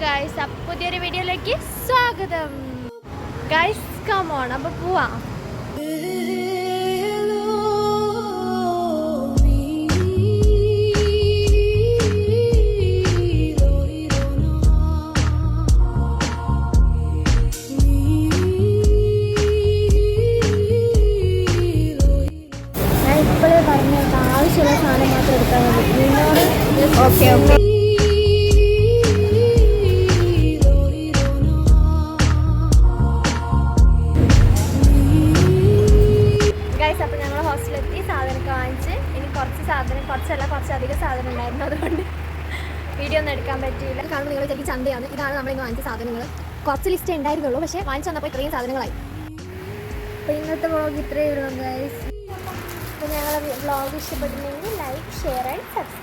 Guys, അപ്പോൾ പുതിയൊരു വീഡിയോയിലേക്ക് സ്വാഗതം. ഗൈസ് കം ഓൺ, അപ്പോൾ പോവാം. ഞാൻ ഇപ്പോഴേ പറഞ്ഞിട്ട് ആവശ്യമുള്ള സാധനം മാത്രം എടുക്കാൻ മതി. Okay okay. അപ്പോൾ ഞങ്ങൾ ഹോസ്റ്റലിലെത്തി, സാധനമൊക്കെ വാങ്ങിച്ച്. ഇനി കുറച്ചധികം സാധനം ഉണ്ടായിരുന്നു, അതുകൊണ്ട് വീഡിയോ ഒന്നും എടുക്കാൻ പറ്റിയില്ല. കാരണം നിങ്ങൾ ചെറിയ ചന്തയാണ്. ഇതാണ് നമ്മളിന്ന് വാങ്ങിച്ച സാധനങ്ങൾ. കുറച്ച് ലിസ്റ്റ് ഉണ്ടായിരുന്നുള്ളൂ, പക്ഷേ വാങ്ങിച്ചു വന്നപ്പോൾ ഇത്രയും സാധനങ്ങളായി. അപ്പോൾ ഇന്നത്തെ വ്ളോഗ് ഇത്രയേ ഉള്ളൂ ഗൈസ്. അപ്പോൾ ഞങ്ങളുടെ വ്ളോഗ് ഇഷ്ടപ്പെട്ടിട്ടുണ്ടെങ്കിൽ ലൈക്ക്, ഷെയർ ആൻഡ് സബ്സ്ക്രൈബ്.